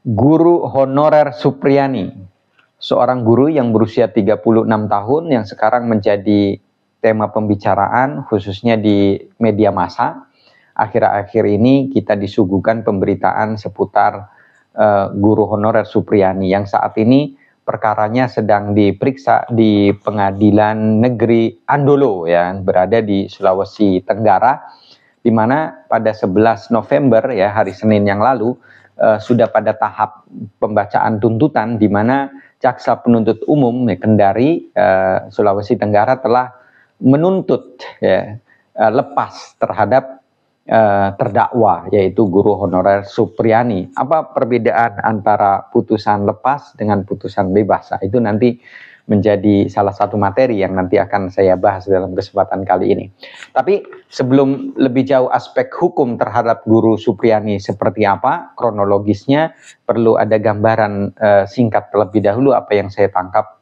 Guru honorer Supriyani, seorang guru yang berusia 36 tahun yang sekarang menjadi tema pembicaraan khususnya di media massa. Akhir-akhir ini kita disuguhkan pemberitaan seputar guru honorer Supriyani yang saat ini perkaranya sedang diperiksa di Pengadilan Negeri Andolo ya, berada di Sulawesi Tenggara, di mana pada 11 November ya, hari Senin yang lalu sudah pada tahap pembacaan tuntutan, di mana jaksa penuntut umum Kendari Sulawesi Tenggara telah menuntut ya, lepas terhadap terdakwa, yaitu guru honorer Supriyani. Apa perbedaan antara putusan lepas dengan putusan bebas? Nah, itu nanti menjadi salah satu materi yang nanti akan saya bahas dalam kesempatan kali ini. Tapi sebelum lebih jauh aspek hukum terhadap guru Supriyani seperti apa, kronologisnya perlu ada gambaran singkat terlebih dahulu apa yang saya tangkap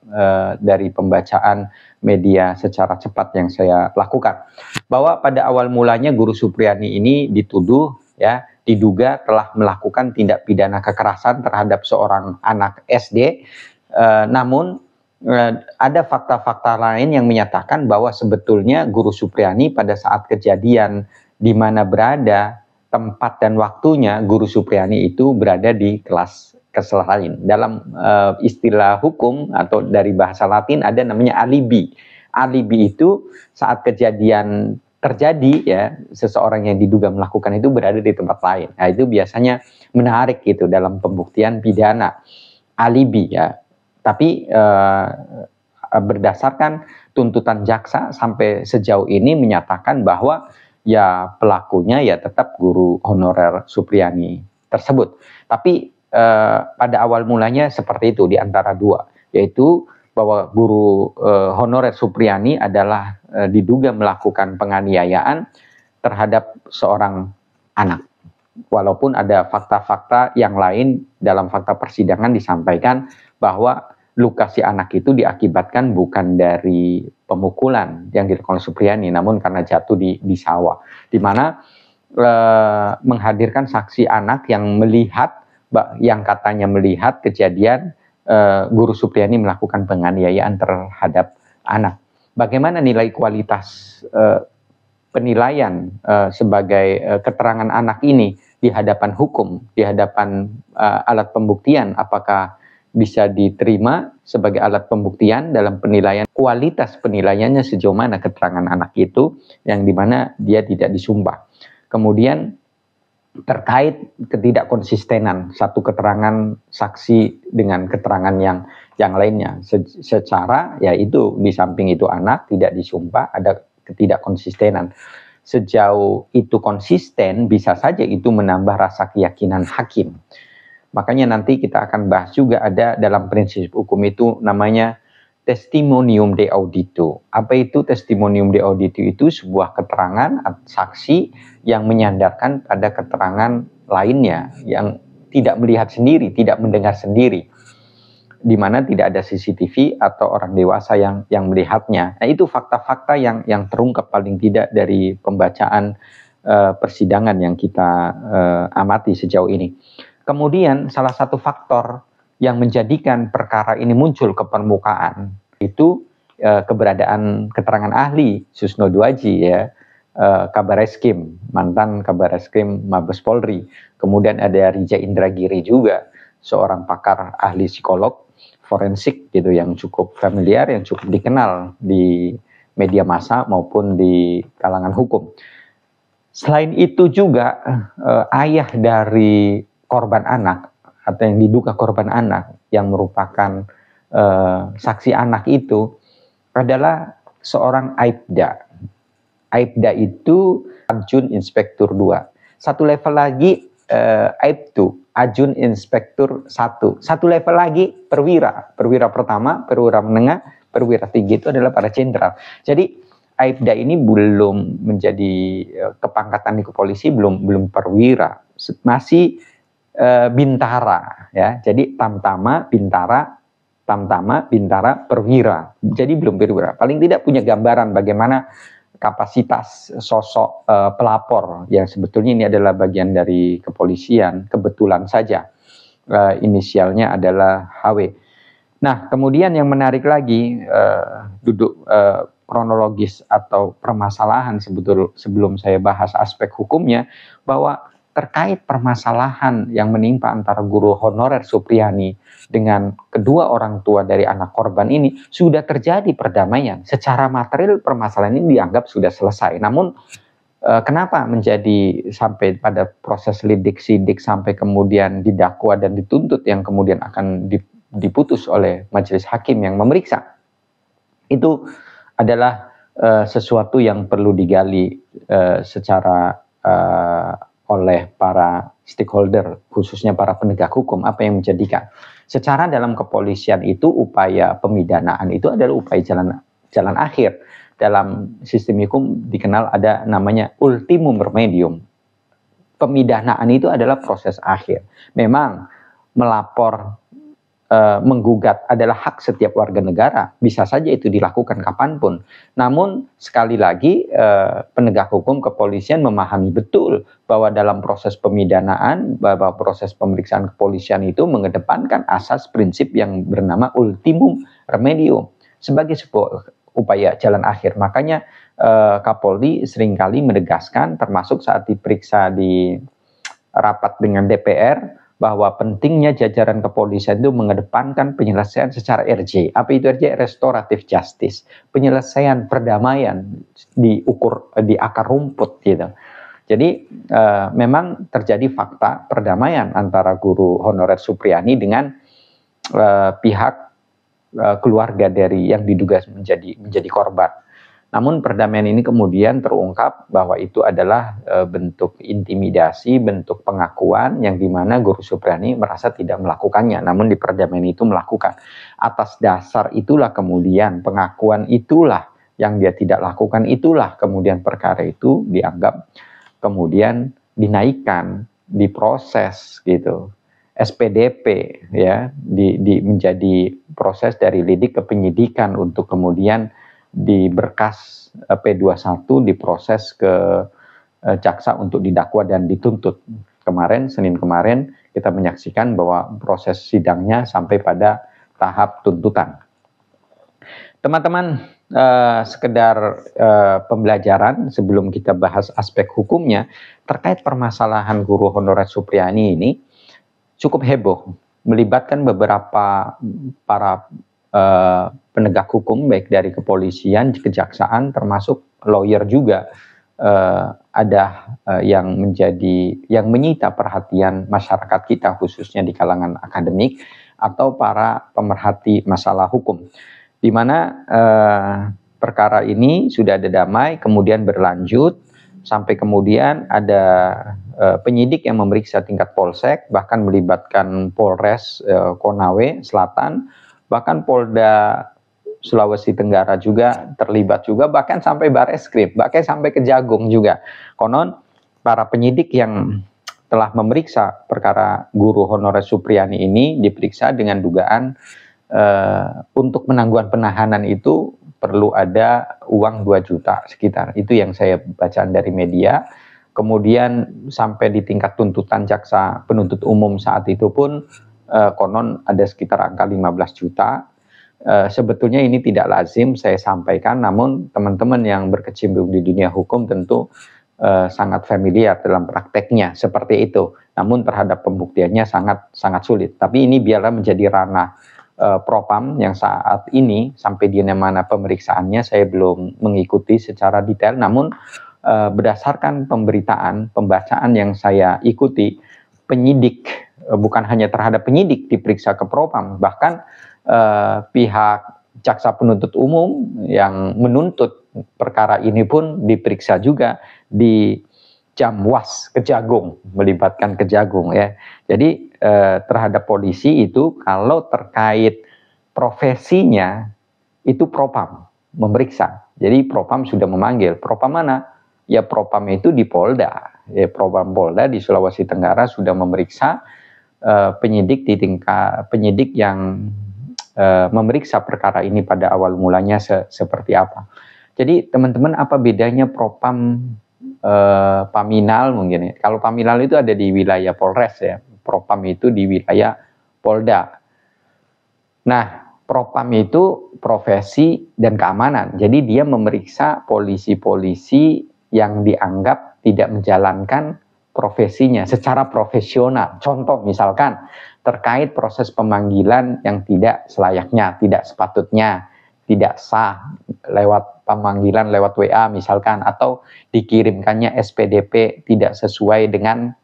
dari pembacaan media secara cepat yang saya lakukan. Bahwa pada awal mulanya guru Supriyani ini dituduh ya, diduga telah melakukan tindak pidana kekerasan terhadap seorang anak SD, namun ada fakta-fakta lain yang menyatakan bahwa sebetulnya guru Supriyani pada saat kejadian di mana berada, tempat dan waktunya guru Supriyani itu berada di kelas lain. Dalam istilah hukum atau dari bahasa Latin ada namanya alibi. Alibi itu saat kejadian terjadi ya, seseorang yang diduga melakukan itu berada di tempat lain. Nah, itu biasanya menarik gitu dalam pembuktian pidana. Alibi ya. Tapi berdasarkan tuntutan jaksa sampai sejauh ini menyatakan bahwa ya pelakunya ya tetap guru honorer Supriyani tersebut. Tapi pada awal mulanya seperti itu di antara dua, yaitu bahwa guru honorer Supriyani adalah diduga melakukan penganiayaan terhadap seorang anak. Walaupun ada fakta-fakta yang lain dalam fakta persidangan disampaikan bahwa luka si anak itu diakibatkan bukan dari pemukulan yang dilakukan oleh Supriyani, namun karena jatuh di sawah, di mana menghadirkan saksi anak yang melihat, yang katanya melihat kejadian guru Supriyani melakukan penganiayaan terhadap anak. Bagaimana nilai kualitas penilaian sebagai keterangan anak ini di hadapan hukum, di hadapan alat pembuktian, apakah bisa diterima sebagai alat pembuktian dalam penilaian, kualitas penilaiannya sejauh mana keterangan anak itu, yang dimana dia tidak disumpah. Kemudian terkait ketidakkonsistenan satu keterangan saksi dengan keterangan yang lainnya, secara yaitu di samping itu anak tidak disumpah, ada ketidakkonsistenan. Sejauh itu konsisten, bisa saja itu menambah rasa keyakinan hakim. Makanya nanti kita akan bahas juga ada dalam prinsip hukum itu namanya testimonium de audito. Apa itu testimonium de audito? Itu sebuah keterangan saksi yang menyandarkan pada keterangan lainnya yang tidak melihat sendiri, tidak mendengar sendiri, di mana tidak ada CCTV atau orang dewasa yang melihatnya. Nah, itu fakta-fakta yang terungkap paling tidak dari pembacaan persidangan yang kita amati sejauh ini. Kemudian salah satu faktor yang menjadikan perkara ini muncul ke permukaan itu keberadaan keterangan ahli Susno Duaji ya, Kabar Eskrim, mantan Kabar Eskrim Mabes Polri. Kemudian ada Rija Indragiri juga, seorang pakar ahli psikolog forensik gitu yang cukup familiar, yang cukup dikenal di media massa maupun di kalangan hukum. Selain itu juga ayah dari korban anak atau yang diduga korban anak yang merupakan saksi anak itu adalah seorang Aibda. Aibda itu Ajun Inspektur 2. Satu level lagi Aibtu, Ajun Inspektur 1. Satu level lagi perwira. Perwira pertama, perwira menengah, perwira tinggi itu adalah para jenderal. Jadi Aibda ini belum menjadi kepangkatan di kepolisi, belum perwira, masih bintara ya. Jadi tamtama, bintara, perwira. Jadi belum perwira. Paling tidak punya gambaran bagaimana kapasitas sosok pelapor yang sebetulnya ini adalah bagian dari kepolisian, kebetulan saja inisialnya adalah HW. Nah, kemudian yang menarik lagi, duduk kronologis atau permasalahan sebelum saya bahas aspek hukumnya, bahwa terkait permasalahan yang menimpa antara guru honorer Supriyani dengan kedua orang tua dari anak korban ini, sudah terjadi perdamaian. Secara material permasalahan ini dianggap sudah selesai. Namun kenapa menjadi sampai pada proses lidik sidik sampai kemudian didakwa dan dituntut yang kemudian akan diputus oleh majelis hakim yang memeriksa? Itu adalah sesuatu yang perlu digali secara oleh para stakeholder, khususnya para penegak hukum. Apa yang menjadikan secara dalam kepolisian itu upaya pemidanaan itu adalah upaya jalan akhir. Dalam sistem hukum dikenal ada namanya ultimum remedium. Pemidanaan itu adalah proses akhir. Memang melapor, menggugat adalah hak setiap warga negara, bisa saja itu dilakukan kapanpun. Namun sekali lagi penegak hukum kepolisian memahami betul bahwa dalam proses pemidanaan, bahwa proses pemeriksaan kepolisian itu mengedepankan asas prinsip yang bernama ultimum remedium sebagai sebuah upaya jalan akhir. Makanya Kapolri seringkali menegaskan, termasuk saat diperiksa di rapat dengan DPR, bahwa pentingnya jajaran kepolisian itu mengedepankan penyelesaian secara RJ. Apa itu RJ? Restoratif justice. Penyelesaian perdamaian diukur di akar rumput gitu. Jadi memang terjadi fakta perdamaian antara guru honorer Supriyani dengan pihak keluarga dari yang diduga menjadi korban. Namun perdamaian ini kemudian terungkap bahwa itu adalah bentuk intimidasi, bentuk pengakuan yang dimana guru Supriyani merasa tidak melakukannya, namun di perdamaian itu melakukan. Atas dasar itulah kemudian pengakuan itulah yang dia tidak lakukan, itulah kemudian perkara itu dianggap kemudian dinaikkan, diproses gitu. SPDP ya, menjadi proses dari lidik ke penyidikan untuk kemudian di berkas P21 diproses ke jaksa untuk didakwa dan dituntut. Senin kemarin kita menyaksikan bahwa proses sidangnya sampai pada tahap tuntutan. Teman-teman, sekedar pembelajaran sebelum kita bahas aspek hukumnya terkait permasalahan guru honorer Supriyani ini cukup heboh, melibatkan beberapa para penegak hukum baik dari kepolisian, kejaksaan, termasuk lawyer juga ada yang menyita perhatian masyarakat kita, khususnya di kalangan akademik atau para pemerhati masalah hukum, di mana perkara ini sudah ada damai, kemudian berlanjut sampai kemudian ada penyidik yang memeriksa tingkat polsek, bahkan melibatkan Polres Konawe Selatan, bahkan Polda Sulawesi Tenggara juga terlibat juga, bahkan sampai Bareskrim, bahkan sampai Kejagung juga. Konon para penyidik yang telah memeriksa perkara guru honorer Supriyani ini diperiksa dengan dugaan untuk penangguhan penahanan itu perlu ada uang 2 juta sekitar. Itu yang saya bacaan dari media. Kemudian sampai di tingkat tuntutan jaksa penuntut umum saat itu pun konon ada sekitar angka 15 juta. Sebetulnya ini tidak lazim saya sampaikan, namun teman-teman yang berkecimpung di dunia hukum tentu sangat familiar dalam prakteknya seperti itu. Namun terhadap pembuktiannya sangat sulit. Tapi ini biarlah menjadi ranah Propam yang saat ini sampai di mana pemeriksaannya saya belum mengikuti secara detail. Namun berdasarkan pembacaan yang saya ikuti, penyidik bukan hanya terhadap penyidik diperiksa ke Propam, bahkan pihak jaksa penuntut umum yang menuntut perkara ini pun diperiksa juga di Jamwas Kejagung, melibatkan Kejagung ya. Jadi terhadap polisi itu kalau terkait profesinya itu Propam memeriksa. Jadi Propam sudah memanggil. Propam mana? Ya Propam itu di Polda. Ya Propam Polda di Sulawesi Tenggara sudah memeriksa penyidik yang memeriksa perkara ini pada awal mulanya seperti apa. Jadi teman-teman, apa bedanya Propam Paminal mungkin ya? Kalau Paminal itu ada di wilayah Polres ya, Propam itu di wilayah Polda. Nah, Propam itu profesi dan keamanan. Jadi dia memeriksa polisi-polisi yang dianggap tidak menjalankan profesinya secara profesional. Contoh misalkan terkait proses pemanggilan yang tidak selayaknya, tidak sepatutnya, tidak sah lewat pemanggilan lewat WA misalkan, atau dikirimkannya SPDP tidak sesuai dengan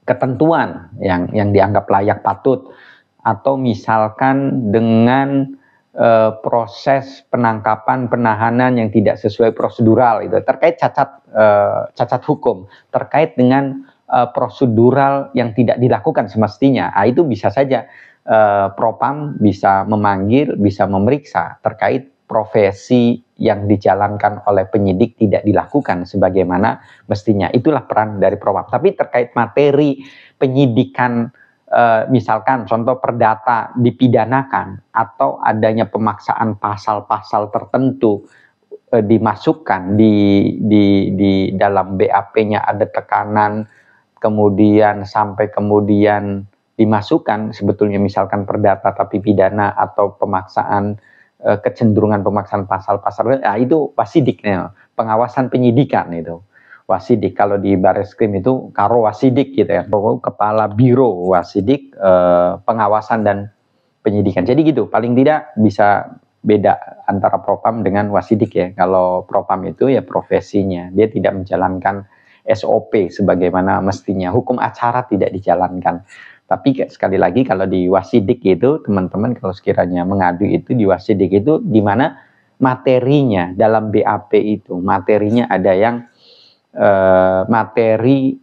ketentuan yang dianggap layak patut, atau misalkan dengan proses penangkapan penahanan yang tidak sesuai prosedural, itu terkait cacat hukum, terkait dengan prosedural yang tidak dilakukan semestinya. Itu bisa saja Propam bisa memanggil, bisa memeriksa terkait profesi yang dijalankan oleh penyidik tidak dilakukan sebagaimana mestinya. Itulah peran dari Propam. Tapi terkait materi penyidikan, misalkan contoh perdata dipidanakan atau adanya pemaksaan pasal-pasal tertentu dimasukkan di dalam BAP-nya, ada tekanan, kemudian sampai kemudian dimasukkan sebetulnya misalkan perdata tapi pidana, atau pemaksaan, kecenderungan pemaksaan pasal-pasal, itu wasidik, pengawasan penyidikan itu. Wasidik, kalau di Bareskrim itu Karo Wasidik gitu ya, Kepala Biro Wasidik, pengawasan dan penyidikan. Jadi gitu, paling tidak bisa beda antara Propam dengan Wasidik ya. Kalau Propam itu ya profesinya, dia tidak menjalankan SOP sebagaimana mestinya, hukum acara tidak dijalankan. Tapi sekali lagi kalau di Wasidik itu, teman-teman kalau sekiranya mengadu itu di Wasidik itu, di mana materinya dalam BAP itu, materinya ada yang materi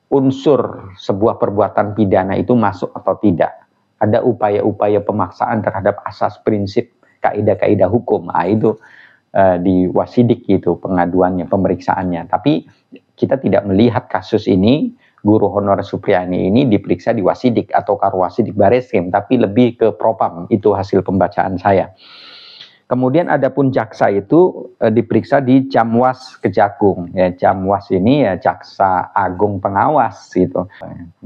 unsur sebuah perbuatan pidana itu masuk atau tidak. Ada upaya-upaya pemaksaan terhadap asas prinsip kaidah-kaidah hukum. Itu di Wasidik itu pengaduannya, pemeriksaannya. Tapi kita tidak melihat kasus ini, Guru Honorer Supriyani ini diperiksa di Wasidik atau Karwasidik Bareskrim, tapi lebih ke Propam. Itu hasil pembacaan saya. Kemudian adapun jaksa itu diperiksa di Jamwas Kejagung. Ya, Jamwas ini ya Jaksa Agung Pengawas itu.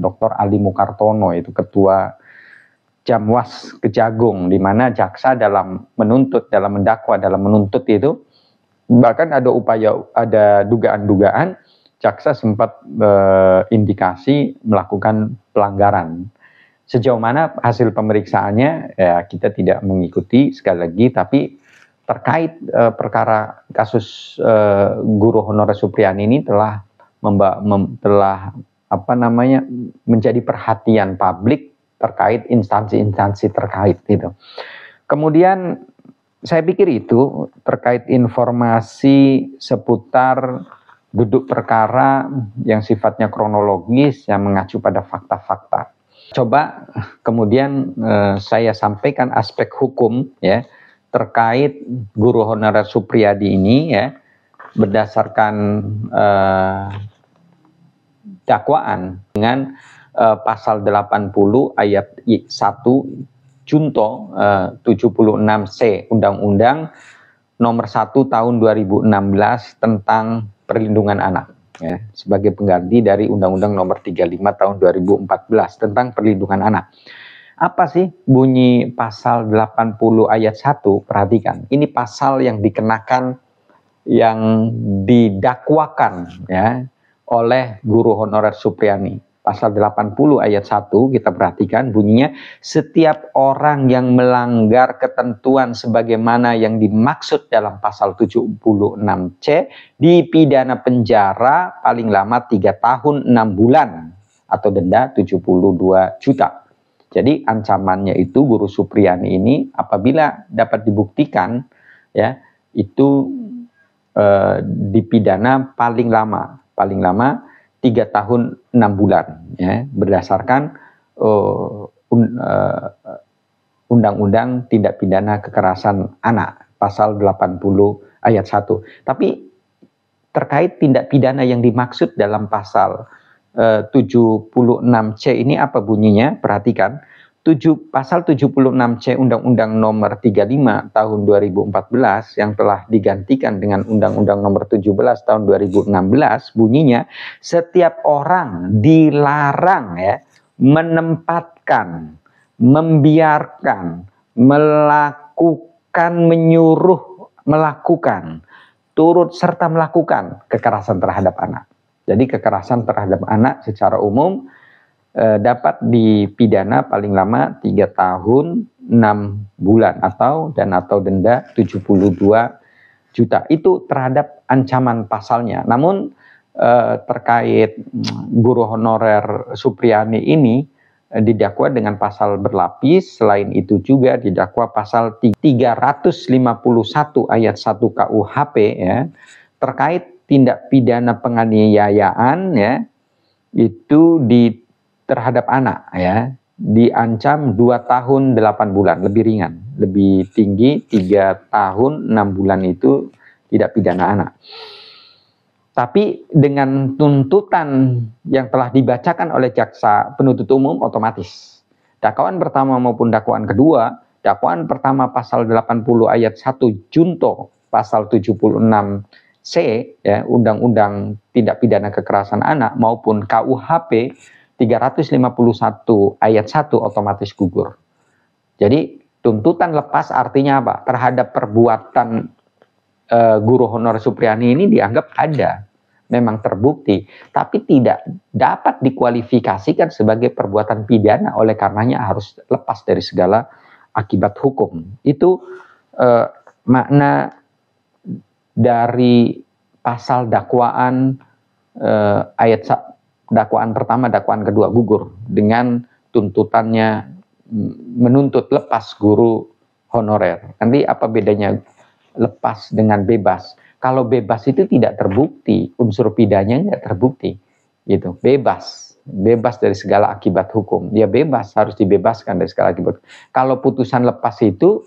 Dr. Ali Mukartono itu ketua Jamwas Kejagung, di mana jaksa dalam menuntut, dalam mendakwa, dalam menuntut itu bahkan ada dugaan-dugaan jaksa sempat indikasi melakukan pelanggaran. Sejauh mana hasil pemeriksaannya ya kita tidak mengikuti sekali lagi, tapi terkait perkara kasus Guru Honorer Supriyani ini telah menjadi perhatian publik terkait instansi-instansi terkait gitu. Kemudian saya pikir itu terkait informasi seputar duduk perkara yang sifatnya kronologis yang mengacu pada fakta-fakta. Coba kemudian saya sampaikan aspek hukum ya terkait Guru Honorer Supriyadi ini ya, berdasarkan dakwaan dengan pasal 80 ayat 1 junto 76C Undang-Undang Nomor 1 Tahun 2016 tentang Perlindungan Anak. Ya, sebagai pengganti dari Undang-Undang Nomor 35 Tahun 2014 tentang Perlindungan Anak. Apa sih bunyi pasal 80 ayat 1? Perhatikan, ini pasal yang dikenakan, yang didakwakan ya oleh Guru Honorer Supriyani. Pasal 80 ayat 1 kita perhatikan bunyinya, setiap orang yang melanggar ketentuan sebagaimana yang dimaksud dalam pasal 76C dipidana penjara paling lama 3 tahun 6 bulan atau denda 72 juta. Jadi ancamannya itu Guru Supriyani ini apabila dapat dibuktikan ya itu dipidana paling lama 3 tahun 6 bulan ya, berdasarkan Undang-Undang Tindak Pidana Kekerasan Anak pasal 80 ayat 1. Tapi terkait tindak pidana yang dimaksud dalam pasal 76C ini apa bunyinya? Perhatikan, Pasal 76C Undang-Undang Nomor 35 Tahun 2014 yang telah digantikan dengan Undang-Undang Nomor 17 Tahun 2016 bunyinya, setiap orang dilarang ya menempatkan, membiarkan, melakukan, menyuruh melakukan, turut serta melakukan kekerasan terhadap anak. Jadi kekerasan terhadap anak secara umum dapat dipidana paling lama 3 tahun 6 bulan atau denda 72 juta. Itu terhadap ancaman pasalnya. Namun terkait guru honorer Supriani ini didakwa dengan pasal berlapis. Selain itu juga didakwa pasal 351 ayat 1 KUHP ya, terkait tindak pidana penganiayaan ya, itu terhadap anak ya, diancam 2 tahun 8 bulan, lebih ringan, lebih tinggi 3 tahun 6 bulan itu tidak pidana anak. Tapi dengan tuntutan yang telah dibacakan oleh jaksa penuntut umum, otomatis dakwaan pertama maupun dakwaan kedua, dakwaan pertama pasal 80 ayat 1 junto pasal 76C ya, Undang-Undang Tindak Pidana Kekerasan Anak maupun KUHP 351 ayat 1 otomatis gugur. Jadi tuntutan lepas artinya apa? Terhadap perbuatan guru honor Supriani ini dianggap ada, memang terbukti, tapi tidak dapat dikualifikasikan sebagai perbuatan pidana, oleh karenanya harus lepas dari segala akibat hukum. Itu makna dari pasal dakwaan ayat dakwaan pertama, dakwaan kedua gugur dengan tuntutannya menuntut lepas guru honorer. Nanti apa bedanya lepas dengan bebas? Kalau bebas itu tidak terbukti, unsur pidananya tidak terbukti, gitu. Bebas dari segala akibat hukum. Dia bebas, harus dibebaskan dari segala akibat. Kalau putusan lepas itu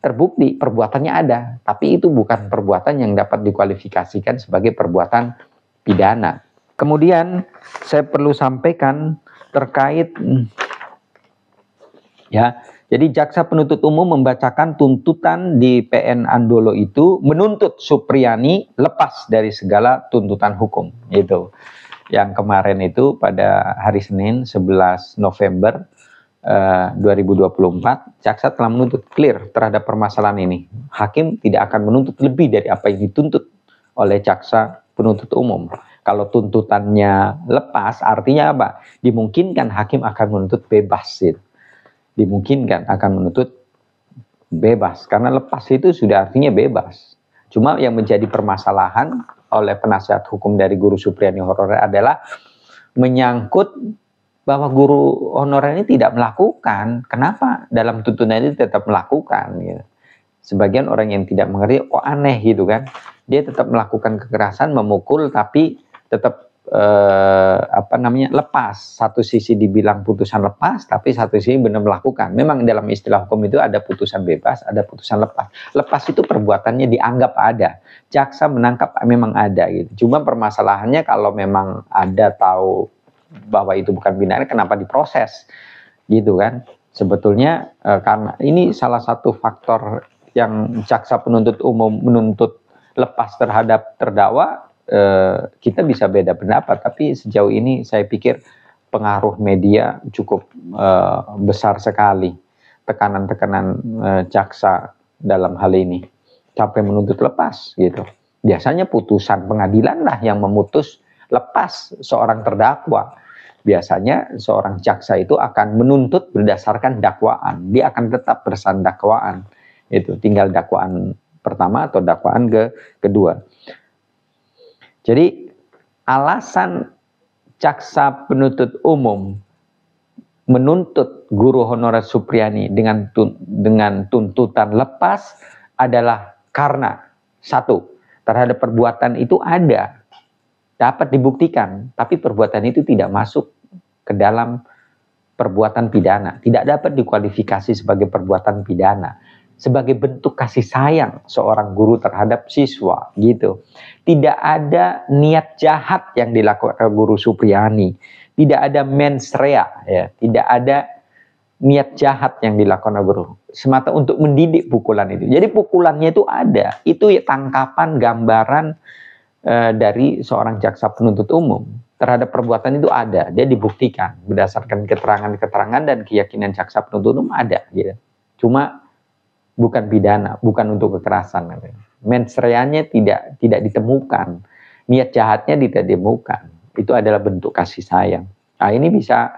terbukti perbuatannya ada, tapi itu bukan perbuatan yang dapat dikualifikasikan sebagai perbuatan pidana. Kemudian saya perlu sampaikan terkait ya, jadi jaksa penuntut umum membacakan tuntutan di PN Andolo itu menuntut Supriani lepas dari segala tuntutan hukum. Itu yang kemarin itu pada hari Senin 11 November 2024, jaksa telah menuntut clear terhadap permasalahan ini. Hakim tidak akan menuntut lebih dari apa yang dituntut oleh jaksa penuntut umum. Kalau tuntutannya lepas, artinya apa? Dimungkinkan hakim akan menuntut bebas. Gitu. Dimungkinkan akan menuntut bebas. Karena lepas itu sudah artinya bebas. Cuma yang menjadi permasalahan oleh penasihat hukum dari guru Supriani honorer adalah menyangkut bahwa guru honorer ini tidak melakukan. Kenapa dalam tuntutan itu tetap melakukan? Gitu. Sebagian orang yang tidak mengerti, kok aneh gitu kan? Dia tetap melakukan kekerasan, memukul, tapi tetap lepas. Satu sisi dibilang putusan lepas, tapi satu sisi benar melakukan. Memang dalam istilah hukum itu ada putusan bebas, ada putusan lepas. Lepas itu perbuatannya dianggap ada. Jaksa menangkap memang ada gitu. Cuma permasalahannya kalau memang ada tahu bahwa itu bukan pidana, kenapa diproses? Gitu kan. Sebetulnya karena ini salah satu faktor yang jaksa penuntut umum menuntut lepas terhadap terdakwa, kita bisa beda pendapat, tapi sejauh ini saya pikir pengaruh media cukup besar sekali, tekanan-tekanan jaksa dalam hal ini sampai menuntut lepas gitu. Biasanya putusan pengadilan lah yang memutus lepas seorang terdakwa. Biasanya seorang jaksa itu akan menuntut berdasarkan dakwaan, dia akan tetap bersandar dakwaan. Itu tinggal dakwaan pertama atau dakwaan kedua. Jadi alasan jaksa penuntut umum menuntut guru honorer Supriani dengan tuntutan lepas adalah karena satu, terhadap perbuatan itu ada, dapat dibuktikan, tapi perbuatan itu tidak masuk ke dalam perbuatan pidana, tidak dapat dikualifikasi sebagai perbuatan pidana. Sebagai bentuk kasih sayang seorang guru terhadap siswa gitu. Tidak ada niat jahat yang dilakukan guru Supriani, tidak ada mens rea ya, tidak ada niat jahat yang dilakukan oleh guru, semata untuk mendidik pukulan itu. Jadi pukulannya itu ada, itu ya tangkapan gambaran dari seorang jaksa penuntut umum terhadap perbuatan itu ada, dia dibuktikan berdasarkan keterangan-keterangan dan keyakinan jaksa penuntut umum ada, gitu. Cuma bukan pidana, bukan untuk kekerasan. Mens reanya tidak ditemukan, niat jahatnya tidak ditemukan. Itu adalah bentuk kasih sayang. Nah, ini bisa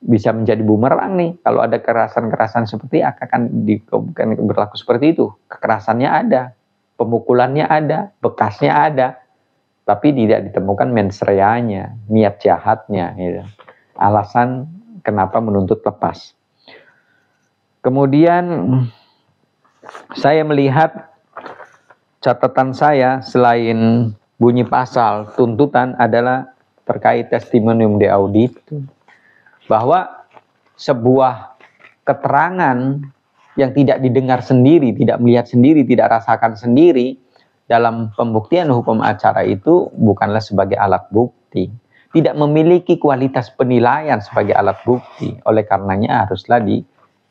menjadi bumerang nih, kalau ada kekerasan-kekerasan seperti akan berlaku seperti itu. Kekerasannya ada, pemukulannya ada, bekasnya ada, tapi tidak ditemukan mens reanya, niat jahatnya, gitu. Alasan kenapa menuntut lepas. Kemudian saya melihat catatan saya selain bunyi pasal tuntutan adalah terkait testimonium de audito, bahwa sebuah keterangan yang tidak didengar sendiri, tidak melihat sendiri, tidak rasakan sendiri dalam pembuktian hukum acara itu bukanlah sebagai alat bukti, tidak memiliki kualitas penilaian sebagai alat bukti, oleh karenanya haruslah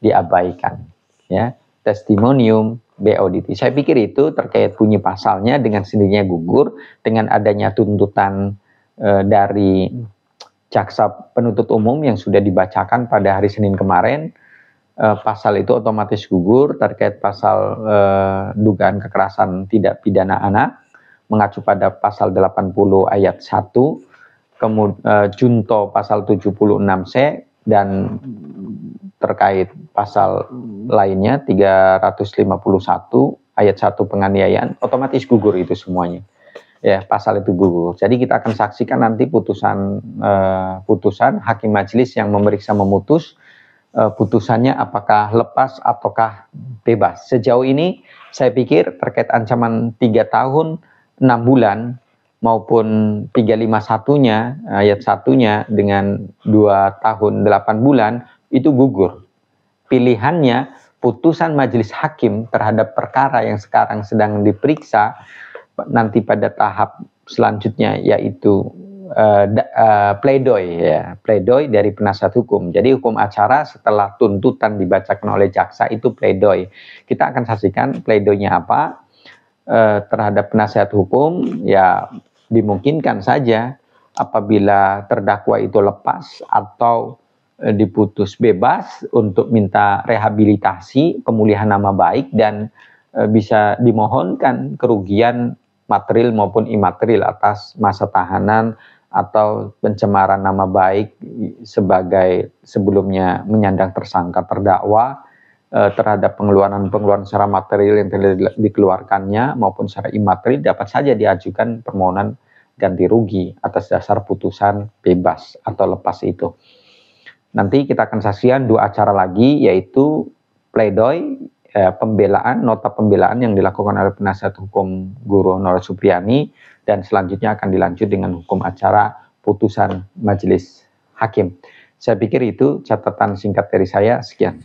diabaikan, ya. Testimonium de auditi, saya pikir itu terkait bunyi pasalnya dengan sendirinya gugur dengan adanya tuntutan dari jaksa penuntut umum yang sudah dibacakan pada hari Senin kemarin. Pasal itu otomatis gugur terkait pasal dugaan kekerasan tidak pidana anak, mengacu pada pasal 80 ayat 1, kemudian junto pasal 76C, dan terkait pasal lainnya 351 ayat 1 penganiayaan, otomatis gugur itu semuanya. Ya, pasal itu gugur. Jadi kita akan saksikan nanti putusan hakim majelis yang memeriksa memutus, putusannya apakah lepas ataukah bebas. Sejauh ini saya pikir terkait ancaman 3 tahun 6 bulan maupun 351-nya ayat 1-nya dengan 2 tahun 8 bulan itu gugur. Pilihannya putusan majelis hakim terhadap perkara yang sekarang sedang diperiksa nanti pada tahap selanjutnya, yaitu pledoi dari penasihat hukum. Jadi hukum acara setelah tuntutan dibacakan oleh jaksa itu pledoi. Kita akan saksikan pledoinya apa terhadap penasihat hukum. Ya, dimungkinkan saja apabila terdakwa itu lepas atau diputus bebas untuk minta rehabilitasi, pemulihan nama baik, dan bisa dimohonkan kerugian material maupun imaterial atas masa tahanan atau pencemaran nama baik sebagai sebelumnya menyandang tersangka terdakwa terhadap pengeluaran secara material yang telah dikeluarkannya maupun secara imaterial, dapat saja diajukan permohonan ganti rugi atas dasar putusan bebas atau lepas itu. Nanti kita akan saksikan 2 acara lagi, yaitu pledoi, pembelaan, nota pembelaan yang dilakukan oleh penasihat hukum Guru Honorer Supriyani, dan selanjutnya akan dilanjut dengan hukum acara putusan majelis hakim. Saya pikir itu catatan singkat dari saya. Sekian.